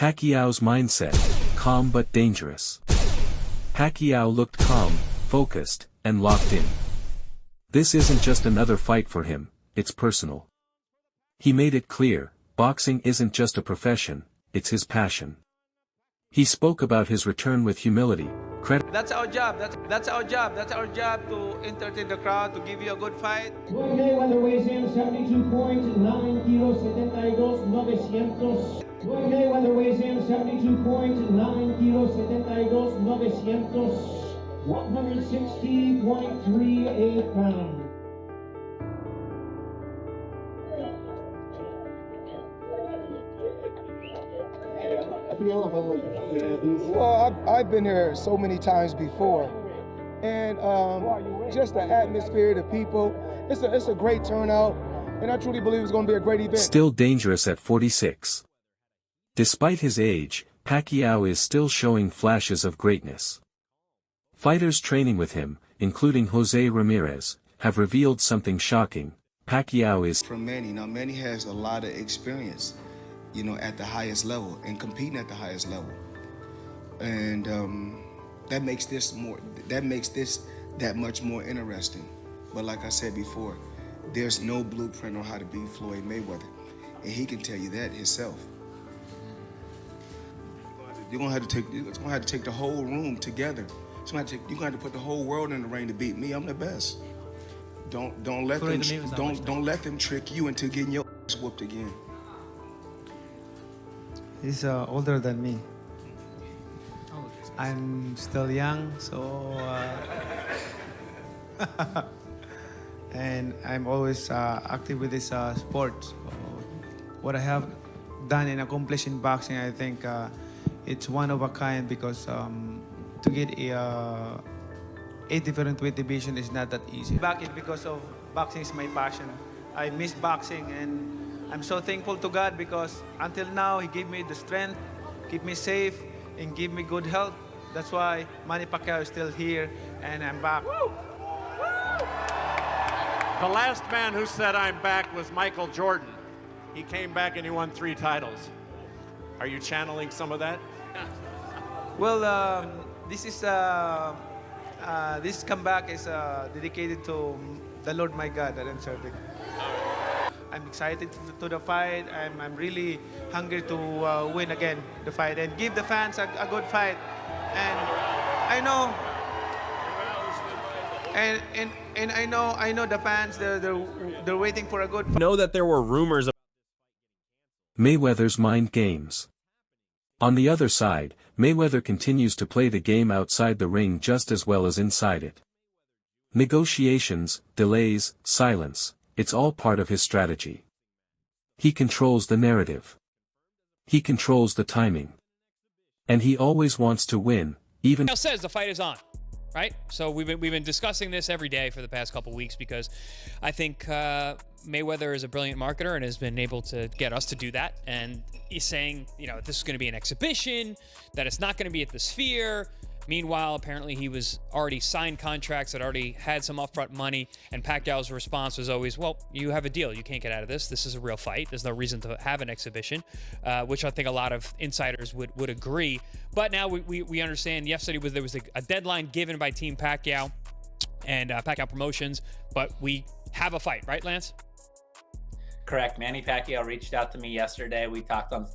Pacquiao's mindset, calm but dangerous. Pacquiao looked calm, focused, and locked in. This isn't just another fight for him, it's personal. He made it clear, boxing isn't just a profession, it's his passion. He spoke about his return with humility. That's our job. That's our job. That's our job to entertain the crowd, to give you a good fight. Floyd Mayweather weighs in 72 points, 9 kilos, 72, 900. Floyd Mayweather weighs in 72 points, 9 kilos, 72, 900. 160.38 pounds. Well, I've been here so many times before, and just the atmosphere, the people, it's a great turnout, and I truly believe it's going to be a great event. Still dangerous at 46. Despite his age, Pacquiao is still showing flashes of greatness. Fighters training with him, including Jose Ramirez, have revealed something shocking. Pacquiao is from Manny. Now Manny has a lot of experience, you know, at the highest level and competing at the highest level, and that makes this that much more interesting. But like I said before, there's no blueprint on how to beat Floyd Mayweather, and he can tell you that himself. You're gonna have to take the whole room together. You're gonna have to put the whole world in the ring to beat me. I'm the best. Don't let them trick you into getting your ass whooped again. He's older than me. I'm still young, so and I'm always active with this sport. So what I have done and accomplished in boxing, I think it's one of a kind, because to get a different weight division is not that easy. Back it because of boxing is my passion. I miss boxing, and I'm so thankful to God because until now He gave me the strength, keep me safe, and give me good health. That's why Manny Pacquiao is still here, and I'm back. Woo! The last man who said I'm back was Michael Jordan. He came back and he won 3 titles. Are you channeling some of that? Well, this comeback is dedicated to the Lord my God that I'm serving. I'm excited to the fight. I'm really hungry to win again the fight and give the fans a good fight. And I know, and I know the fans they're waiting for a good fight. Know that there were rumors of Mayweather's mind games. On the other side, Mayweather continues to play the game outside the ring just as well as inside it. Negotiations, delays, silence, it's all part of his strategy. He controls the narrative. He controls the timing. And he always wants to win, even Now says the fight is on, right? So we've been discussing this every day for the past couple weeks because I think Mayweather is a brilliant marketer and has been able to get us to do that. And he's saying, you know, this is going to be an exhibition, that it's not going to be at the Sphere. Meanwhile, apparently he was already signed contracts that already had some upfront money, and Pacquiao's response was always, well, you have a deal. You can't get out of this. This is a real fight. There's no reason to have an exhibition, which I think a lot of insiders would agree. But now we understand yesterday there was a deadline given by Team Pacquiao and Pacquiao Promotions, but we have a fight, right, Lance? Correct. Manny Pacquiao reached out to me yesterday. We talked on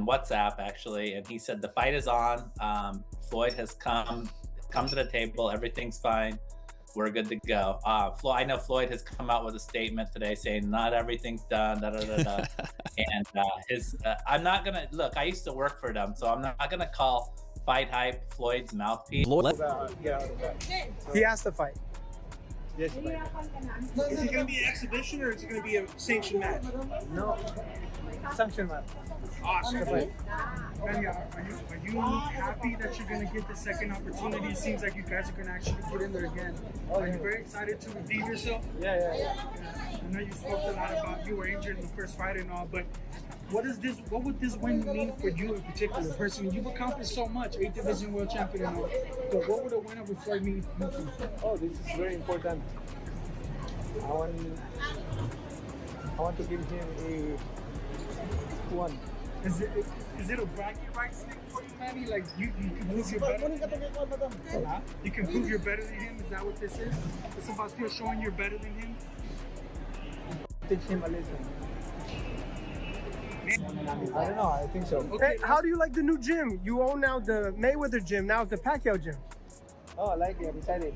WhatsApp, actually, and he said the fight is on. Floyd has come to the table. Everything's fine. We're good to go. I know Floyd has come out with a statement today saying not everything's done, da, da, da, da. And I'm not gonna look. I used to work for them, so I'm not gonna call Fight Hype Floyd's mouthpiece. He has to fight. Yes. Is it going to be an exhibition or is it going to be a sanctioned match? No, sanctioned match. Awesome. Manny, are you happy that you're going to get the second opportunity? It seems like you guys are going to actually get in there again. Are you very excited to redeem yourself? Yeah. I know you spoke a lot about you were injured in the first fight and all, but what would this win mean for you in particular? Personally, you've accomplished so much, 8th division world champion and all. But what would a win over Floyd mean for you? Oh, this is very important. I want to give him a one. Is it Is it a bracket right thing for you, Manny? Like you can prove you're better than him? Huh? You can prove you're better than him? Is that what this is? It's about still showing you're better than him? Teach him a lesson. I don't know, I think so. Okay, Hey, how do you like the new gym? You own now the Mayweather gym, now it's the Pacquiao gym. oh, I like it. I'm excited.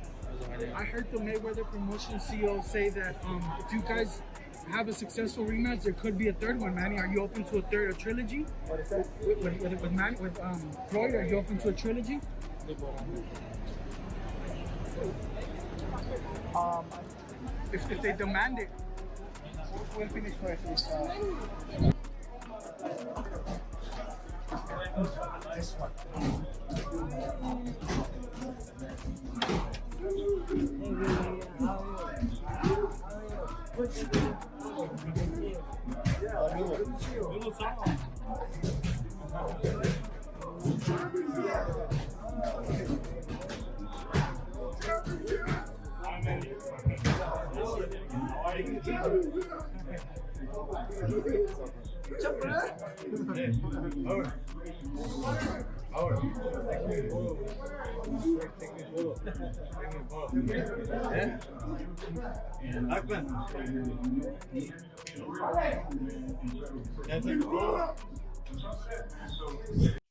I heard the Mayweather promotion CEO say that if you guys have a successful rematch, there could be a third one. Manny, are you open to a trilogy? What is that? With Floyd, are you open to a trilogy? If they demand it. We'll finish first.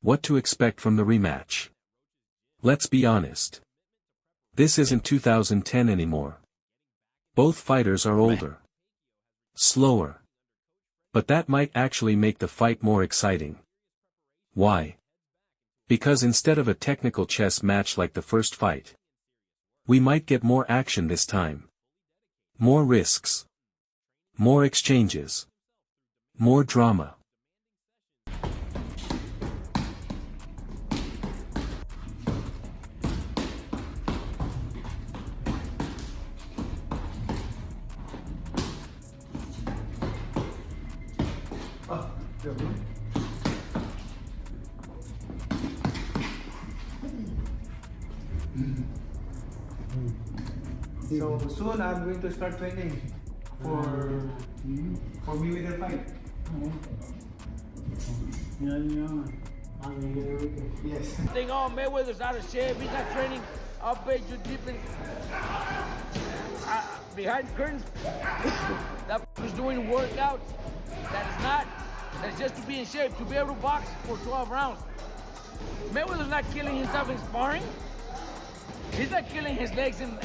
What to expect from the rematch? Let's be honest. This isn't 2010 anymore. Both fighters are older. Slower. But that might actually make the fight more exciting. Why? Because instead of a technical chess match like the first fight, we might get more action this time. More risks. More exchanges. More drama. So soon I'm going to start training for Mayweather fight. Yes. Think, oh, Mayweather's out of shape. He's not training. I'll bet you deep in behind curtains. That is doing workouts. That is not. That's just to be in shape, to be able to box for 12 rounds. Mayweather's not killing himself in sparring. He's not killing his legs and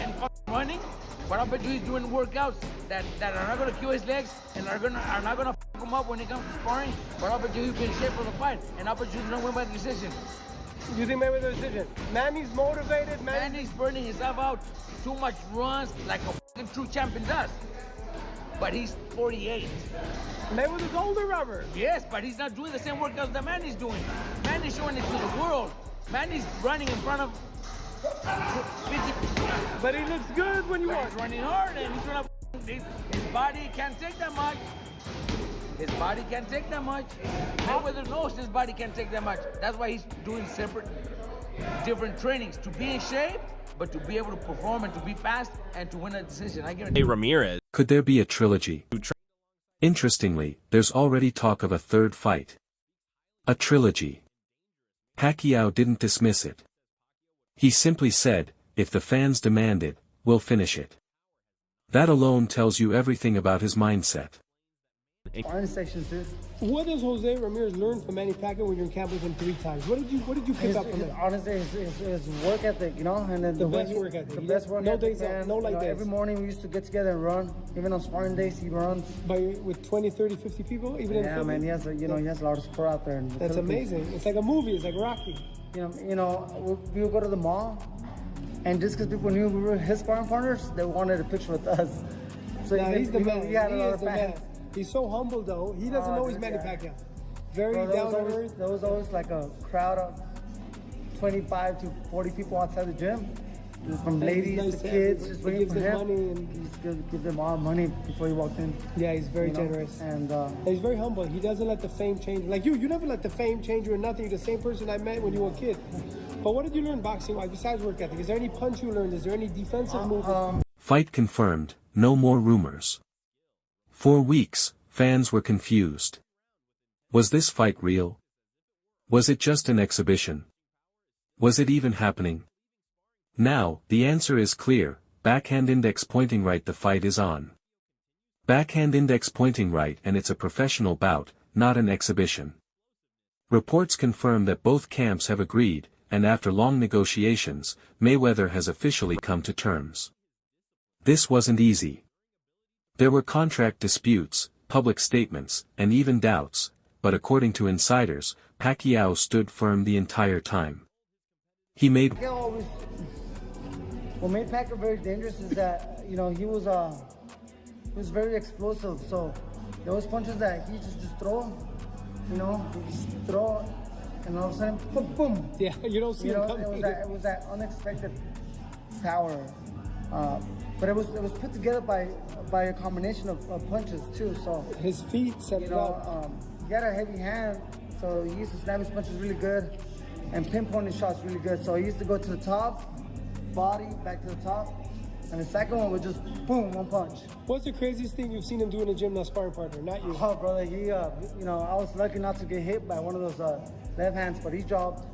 running. But I bet you he's doing workouts that are not going to kill his legs and are not going to fuck him up when it comes to sparring. But I bet you he'll be in shape for the fight. And I bet you he's going to win by decision. You think Mayweather decision? Manny's motivated. Manny's burning himself out. Too much runs like a fucking true champion does. But he's 48. Mayweather's older, Robert. Yes, but he's not doing the same workouts that Manny's doing. Manny's showing it to the world. Manny's running in front of 50. But he looks good when you watch. He's running hard and he's gonna. His body can't take that much. His body can't take that much. Mayweather knows his body can't take that much. That's why he's doing separate, different trainings to be in shape, but to be able to perform and to be fast and to win a decision. I guarantee. Hey, Ramirez. Could there be a trilogy? Interestingly, there's already talk of a third fight. A trilogy. Pacquiao didn't dismiss it. He simply said, if the fans demand it, we'll finish it. That alone tells you everything about his mindset. What does Jose Ramirez learn from Manny Pacquiao when you're in camp with him 3 times? What did you pick up from him? Honestly, his work ethic, you know, and then the best work ethic. The best work no ethic. Days off, no light days. Every morning we used to get together and run. Even on sparring days, he runs. With 20, 30, 50 people, even in yeah, man, he has he has a lot of support out there. That's amazing. It's like a movie. It's like Rocky. You know, we would go to the mall, and just because people knew we were his sparring partners, they wanted a picture with us. So he's the man. We had a lot of fans. He's so humble, though. He doesn't know he's Manny Pacquiao. Very down to earth. There was always like a crowd of 25 to 40 people outside the gym, from ladies to kids, just waiting for him. Money and he just give them all money before he walked in. Yeah, he's very generous. And he's very humble. He doesn't let the fame change. Like you never let the fame change you or nothing. You're the same person I met when you were a kid. But what did you learn boxing-wise besides work ethic? Is there any punch you learned? Is there any defensive movement? Fight confirmed, no more rumors. For weeks, fans were confused. Was this fight real? Was it just an exhibition? Was it even happening? Now, the answer is clear, backhand index pointing right, the fight is on. Backhand index pointing right, and it's a professional bout, not an exhibition. Reports confirm that both camps have agreed, and after long negotiations, Mayweather has officially come to terms. This wasn't easy. There were contract disputes, public statements, and even doubts, but according to insiders, Pacquiao stood firm the entire time. He made... What made Pacquiao very dangerous is that, you know, he was very explosive, so there was punches that he just throw, you know, he just throw, and all of a sudden, boom, boom. Yeah, you don't see it coming. It was that unexpected power, but it was put together by a combination of punches too. So his feet set it up. He got a heavy hand, so he used to snap his punches really good, and pinpoint his shots really good. So he used to go to the top, body back to the top, and the second one was just boom, one punch. What's the craziest thing you've seen him do in the gym, that sparring partner? Not you. Oh, brother, he, you know, I was lucky not to get hit by one of those left hands, but he dropped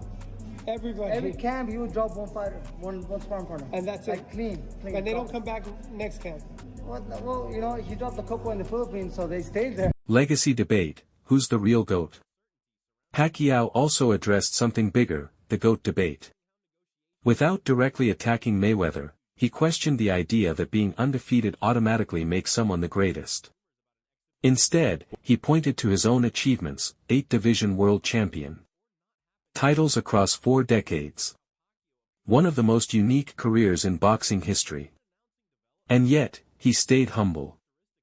everybody. Every camp, he would drop one fighter, one sparring partner. And that's like it. Clean. And they don't come back next camp. Well, you know, he dropped a couple in the Philippines, so they stayed there. Legacy debate, who's the real GOAT? Pacquiao also addressed something bigger, the GOAT debate. Without directly attacking Mayweather, he questioned the idea that being undefeated automatically makes someone the greatest. Instead, he pointed to his own achievements: 8-division world champion, titles across 4 decades. One of the most unique careers in boxing history. And yet, he stayed humble.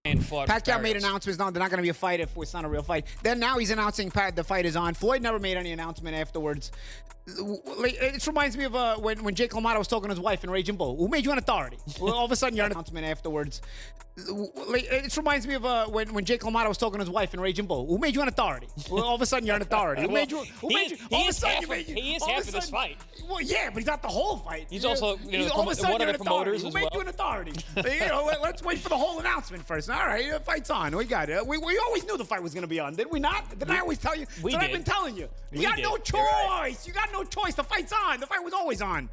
Pacquiao made announcements, no, they're not going to be a fight if it's not a real fight. Then now he's announcing the fight is on. Floyd never made any announcement afterwards. It reminds me of when Jake LaMotta was talking to his wife in Raging Bull. Who made you an authority? Well, all of a sudden you're an announcement afterwards. It reminds me of when Jake LaMotta was talking to his wife in Raging Bull. Who made you an authority? Well, all of a sudden you're an authority. Who made you? He is half of this fight. Well, yeah, but he's not the whole fight. He's also, you know, one of the promoters Who as well. made you an authority? You know, let's wait for the whole announcement first. All right, the fight's on. We got it. We always knew the fight was going to be on, did we not? Didn't I always tell you? I've been telling you. You got no choice. Right. You got no choice. The fight's on. The fight was always on.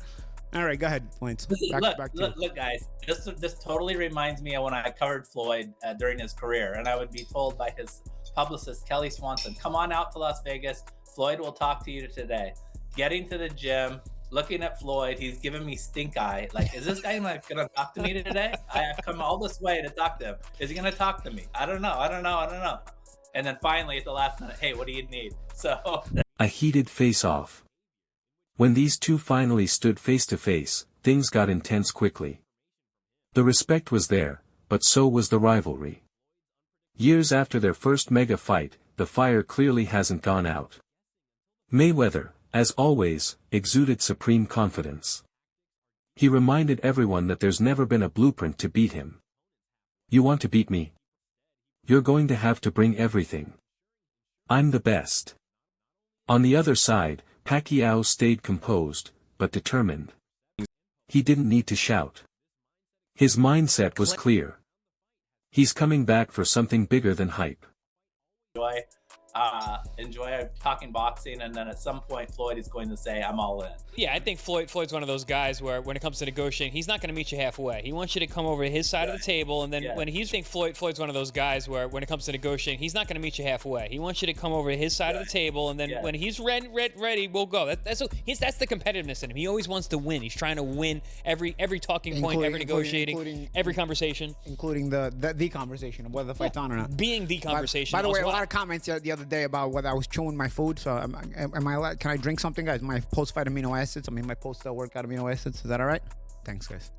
All right, go ahead, Lance. Look, guys. This totally reminds me of when I covered Floyd during his career, and I would be told by his publicist Kelly Swanson, "Come on out to Las Vegas. Floyd will talk to you today." Getting to the gym, looking at Floyd, he's giving me stink eye. Like, is this guy gonna talk to me today? I have come all this way to talk to him. Is he gonna talk to me? I don't know. And then finally, at the last minute, hey, what do you need? So a heated face-off. When these two finally stood face to face, things got intense quickly. The respect was there, but so was the rivalry. Years after their first mega fight, the fire clearly hasn't gone out. Mayweather, as always, exuded supreme confidence. He reminded everyone that there's never been a blueprint to beat him. You want to beat me? You're going to have to bring everything. I'm the best. On the other side, Pacquiao stayed composed, but determined. He didn't need to shout. His mindset was clear. He's coming back for something bigger than hype. Enjoy talking boxing, and then at some point Floyd is going to say, "I'm all in." Yeah, I think Floyd's one of those guys where when it comes to negotiating, he's not going to meet you halfway. He wants you to come over to his side of the table, and then when he's Floyd's one of those guys where when it comes to negotiating, he's not going to meet you halfway. He wants you to come over to his side of the table, and then when he's ready, we'll go. That's the competitiveness in him. He always wants to win. He's trying to win every talking point, every negotiating, every conversation, including the conversation of whether the fight's on or not. Being the conversation. By the way, a lot of comments the other day about whether I was chewing my food. So am I allowed? Can I drink something, guys? My post-fight amino acids. I mean, my post-workout amino acids. Is that all right? Thanks, guys.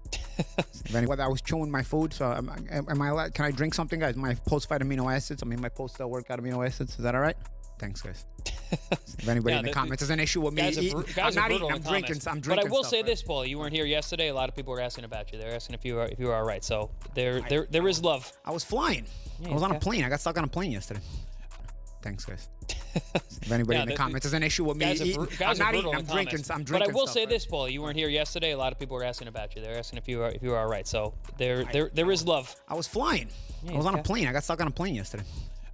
Whether I was chewing my food. So am I allowed? Can I drink something, guys? My post-fight amino acids. I mean, my post-workout amino acids. Is that all right? Thanks, guys. If anybody in the comments has an issue with me, I'm not eating. I'm drinking. But I will say this, Paul. You weren't here yesterday. A lot of people were asking about you. They're asking if you were all right. So there is love. I was flying. I was on a plane. I got stuck on a plane yesterday. Thanks, guys. If anybody in the comments has an issue with me, I'm not eating. I'm drinking. But I will say this, Paul. You weren't here yesterday. A lot of people were asking about you. They're asking if you were all right. So there is love. I was flying. I was on a plane. I got stuck on a plane yesterday.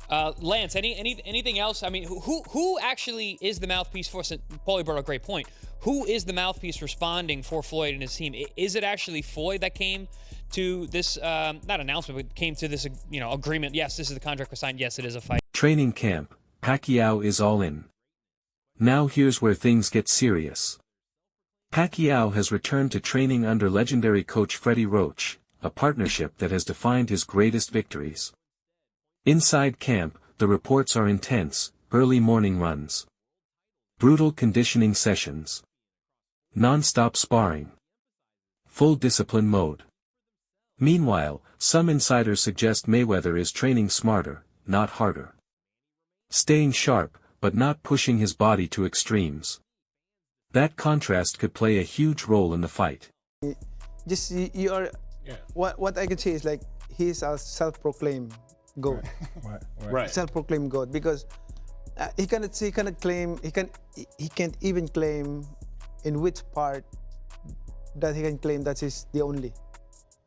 Lance, anything else? I mean, who actually is the mouthpiece for? Paulie brought up a great point. Who is the mouthpiece responding for Floyd and his team? Is it actually Floyd that came to this not announcement, but came to this agreement? Yes, this is the contract was signed. Yes, it is a fight. Training camp. Pacquiao is all in. Now here's where things get serious. Pacquiao has returned to training under legendary coach Freddie Roach, a partnership that has defined his greatest victories. Inside camp, the reports are intense: early morning runs, brutal conditioning sessions, non-stop sparring, full discipline mode. Meanwhile, some insiders suggest Mayweather is training smarter, not harder. Staying sharp, but not pushing his body to extremes. That contrast could play a huge role in the fight. Just you are. Yeah. What I can say is like he's a self-proclaimed GOAT. Right. Self-proclaimed GOAT because he can't even claim in which part that he can claim that he's the only.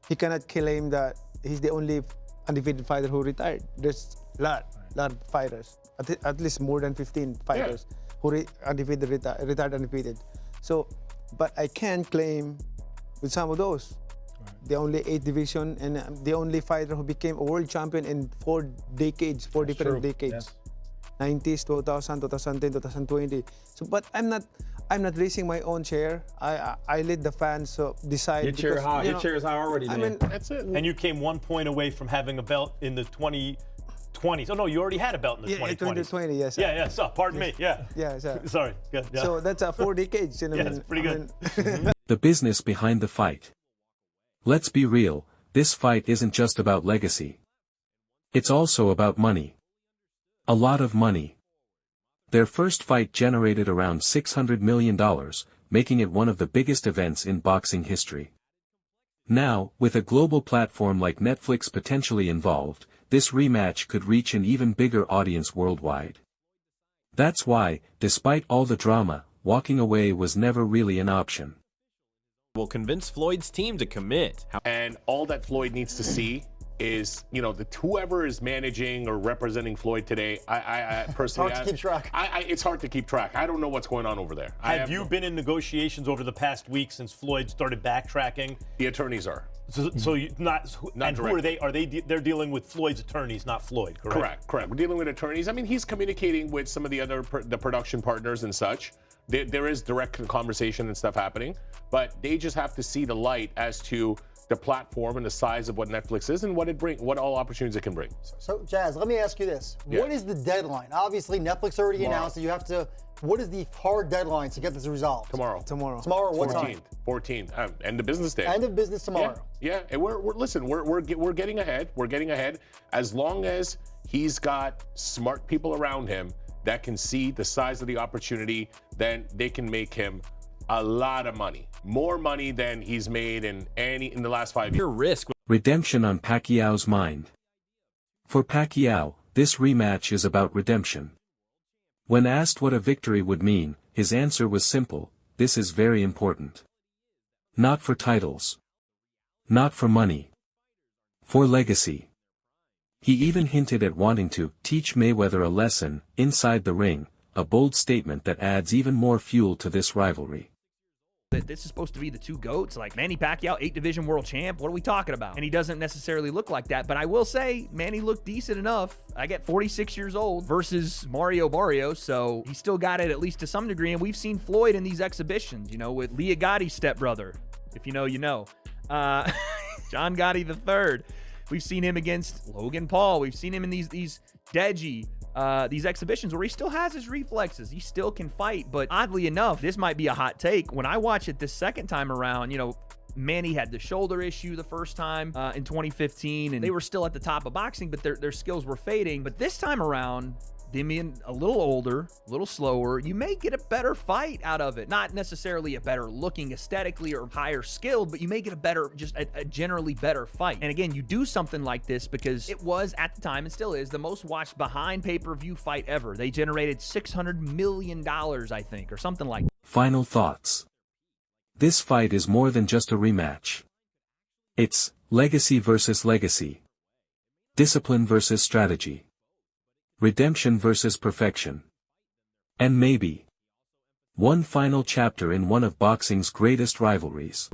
He cannot claim that he's the only undefeated fighter who retired. There's a lot of fighters, at least more than 15 fighters who undefeated retired undefeated. So, but I can claim with some of those. The only 8th division and the only fighter who became a world champion in 4 decades, 4 different decades. 90s, 2000, 2010, 2020. So, but I'm not raising my own chair. I let the fans decide. Your chair high. Your chair is high already, man. I mean, that's it. And you came 1 point away from having a belt in the 2020s. Oh no, you already had a belt in the 2020s. 2020, yes. Sir. Yeah. So, pardon me. Yeah. Yeah, sir. Sorry. Good. Yeah. So that's 4 decades. Yeah, it's pretty good. The business behind the fight. Let's be real, this fight isn't just about legacy. It's also about money. A lot of money. Their first fight generated around $600 million, making it one of the biggest events in boxing history. Now, with a global platform like Netflix potentially involved, this rematch could reach an even bigger audience worldwide. That's why, despite all the drama, walking away was never really an option. Will convince Floyd's team to commit. And all that Floyd needs to see is, whoever is managing or representing Floyd today, I personally... It's hard to keep track. It's hard to keep track. I don't know what's going on over there. Have you been in negotiations over the past week since Floyd started backtracking? The attorneys are. So you not and who are they? They're dealing with Floyd's attorneys, not Floyd, correct? Correct. We're dealing with attorneys. I mean, he's communicating with some of the other the production partners and such. There is direct conversation and stuff happening, but they just have to see the light as to the platform and the size of what Netflix is and what all opportunities it can bring. So, Jazz, let me ask you this. Yeah. What is the deadline? Obviously, Netflix already announced that you have to... What is the hard deadline to get this resolved? Tomorrow. Tomorrow, what time? 14th. End of business day. End of business tomorrow. Yeah. And we're getting ahead. We're getting ahead. As long as he's got smart people around him that can see the size of the opportunity, then they can make him a lot of money. More money than he's made in the last 5 years. Your risk. Redemption on Pacquiao's mind. For Pacquiao, this rematch is about redemption. When asked what a victory would mean, his answer was simple: this is very important. Not for titles. Not for money. For legacy. He even hinted at wanting to teach Mayweather a lesson inside the ring, a bold statement that adds even more fuel to this rivalry. This is supposed to be the two GOATs, like Manny Pacquiao, 8th division world champ. What are we talking about? And he doesn't necessarily look like that, but I will say Manny looked decent enough. I get 46 years old versus Mario Barrios, so he still got it at least to some degree. And we've seen Floyd in these exhibitions, with Leah Gotti's stepbrother. If you know, you know. John Gotti III. We've seen him against Logan Paul. We've seen him in these Deji, these exhibitions where he still has his reflexes. He still can fight. But oddly enough, this might be a hot take. When I watch it this second time around, Manny had the shoulder issue the first time in 2015, and they were still at the top of boxing, but their skills were fading. But this time around, them being a little older, a little slower, you may get a better fight out of it. Not necessarily a better looking aesthetically or higher skilled, but you may get a generally better fight. And again, you do something like this because it was, at the time, and still is, the most watched behind pay-per-view fight ever. They generated $600 million, I think, or something like that. Final thoughts. This fight is more than just a rematch. It's legacy versus legacy. Discipline versus strategy. redemption versus perfection. And maybe one final chapter in one of boxing's greatest rivalries.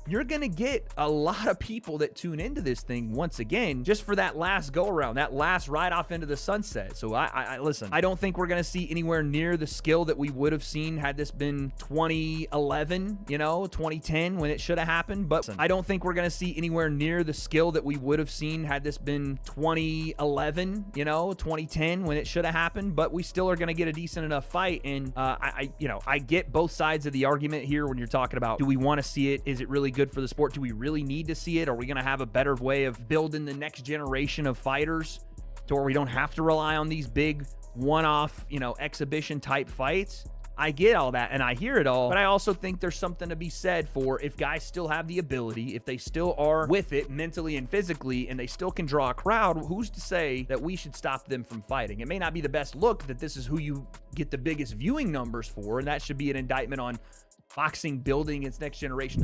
You're going to get a lot of people that tune into this thing once again just for that last go around, that last ride off into the sunset. So I listen, I don't think we're going to see anywhere near the skill that we would have seen had this been 2011, 2010 when it should have happened. But I don't think we're going to see anywhere near the skill that we would have seen had this been 2011, 2010 when it should have happened. But we still are going to get a decent enough fight. And I get both sides of the argument here when you're talking about, do we want to see it? Is it really good for the sport? Do we really need to see it? Are we going to have a better way of building the next generation of fighters to where we don't have to rely on these big one-off, exhibition type fights? I get all that and I hear it all, but I also think there's something to be said for if guys still have the ability, if they still are with it mentally and physically, and they still can draw a crowd, who's to say that we should stop them from fighting? It may not be the best look that this is who you get the biggest viewing numbers for, and that should be an indictment on boxing building its next generation